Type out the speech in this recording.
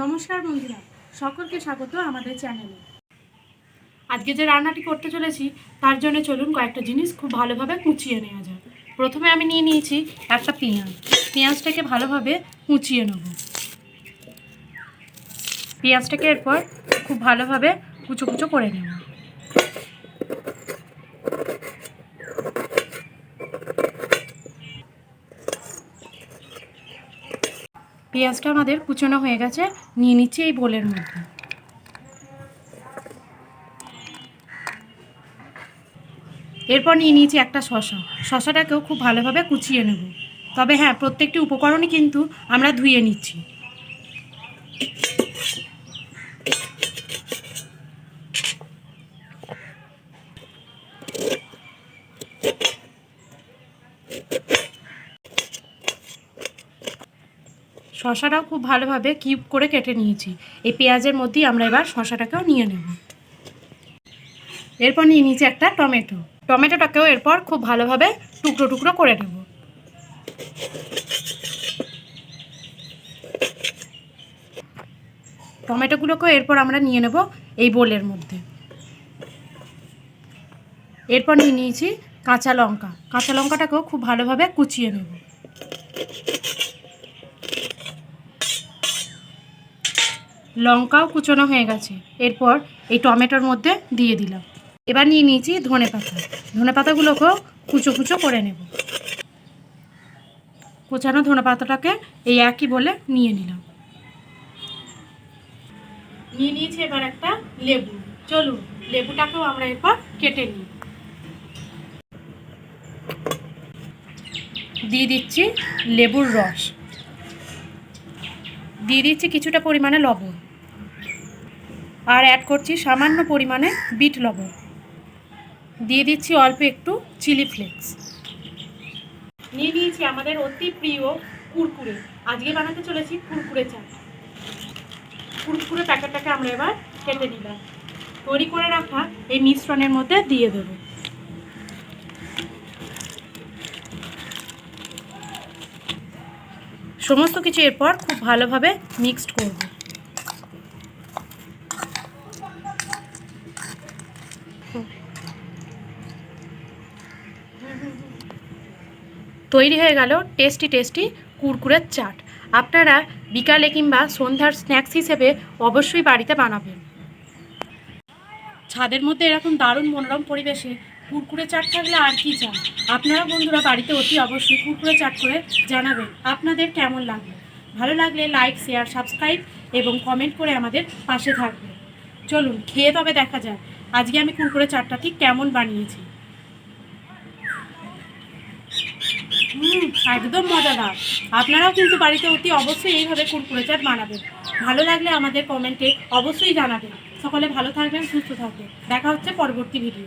নমস্কার বন্ধুরা, সকলকে স্বাগত আমাদের চ্যানেলে। আজকে যে রান্নাটি করতে চলেছি তার জন্য চলুন কয়েকটা জিনিস খুব ভালোভাবে কুচিয়ে নেওয়া যায়। প্রথমে আমি নিয়ে নিয়েছি একটা পেঁয়াজটাকে ভালোভাবে কুচিয়ে নেব। পেঁয়াজটাকে এরপর খুব ভালোভাবে কুচো কুচো করে নেব। পেঁয়াজটা আমাদের কুচোনো হয়ে গেছে, নিয়ে নিচ্ছি এই বোলের মধ্যে। এরপর নিয়ে নিয়েছি একটা শশাটাকেও খুব ভালোভাবে কুচিয়ে নেব। তবে হ্যাঁ, প্রত্যেকটি উপকরণই কিন্তু আমরা ধুয়ে নিচ্ছি। শশাটাও খুব ভালোভাবে কিউব করে কেটে নিয়েছি। এই পেঁয়াজের মধ্যেই আমরা এবার শশাটাকেও নিয়ে নেব। এরপর নিয়ে নিয়েছি একটা টমেটোটাকেও এরপর খুব ভালোভাবে টুকরো টুকরো করে নেব। টমেটোগুলোকেও এরপর আমরা নিয়ে নেব এই বোলের মধ্যে। এরপর নিয়ে নিয়েছি কাঁচা লঙ্কাটাকেও খুব ভালোভাবে কুচিয়ে নেব। লঙ্কাও কুচোনো হয়ে গেছে, এরপর এই টমেটোর মধ্যে দিয়ে দিলাম। এবার নিয়ে নিয়েছি ধনে পাতাগুলোকেও কুচো কুচো করে নেব। কুচানো ধনে পাতাটাকে এই একই বলে নিয়ে নিলাম। নিয়ে নিয়েছি এবার একটা লেবু। চলুন লেবুটাকেও আমরা এরপর কেটে নিই। দিয়ে দিচ্ছি লেবুর রস, দিয়ে দিচ্ছি কিছুটা পরিমাণে লবণ, আর অ্যাড করছি সামান্য পরিমাণে বিট লবণ, দিয়ে দিচ্ছি অল্প একটু চিলি ফ্লেক্স। নিয়ে নিয়েছি আমাদের অতি প্রিয় কুরকুরে। আজকে বানাতে চলেছি কুরকুরে চাট। কুরকুরে প্যাকেটটাকে আমরা এবার কেটে নিলাম। তৈরি করে রাখা এই মিশ্রণের মধ্যে দিয়ে দেব। সমস্ত কিছু এরপর খুব ভালোভাবে মিক্সড করব। তৈরি হয়ে গেল টেস্টি কুরকুরের চাট। আপনারা বিকালে কিংবা সন্ধ্যার স্ন্যাক্স হিসেবে অবশ্যই বাড়িতে বানাবেন। ছাদের মধ্যে এরকম দারুণ মনোরম পরিবেশে কুরকুরে চাট থাকলে আর কি চান। আপনারা বন্ধুরা বাড়িতে অতি অবশ্যই কুরকুরে চাট করে জানাবেন আপনাদের কেমন লাগবে। ভালো লাগলে লাইক, শেয়ার, সাবস্ক্রাইব এবং কমেন্ট করে আমাদের পাশে থাকবে। চলুন খেয়ে তবে দেখা যায় আজকে আমি কুরকুরে চাটটা ঠিক কেমন বানিয়েছি। একদম মজাদার। আপনারাও কিন্তু বাড়িতে অতি অবশ্যই এইভাবে কুরকুরে চাট বানাবেন। ভালো লাগলে আমাদের কমেন্টে অবশ্যই জানাবেন। সকলে ভালো থাকবেন, সুস্থ থাকবেন। দেখা হচ্ছে পরবর্তী ভিডিও।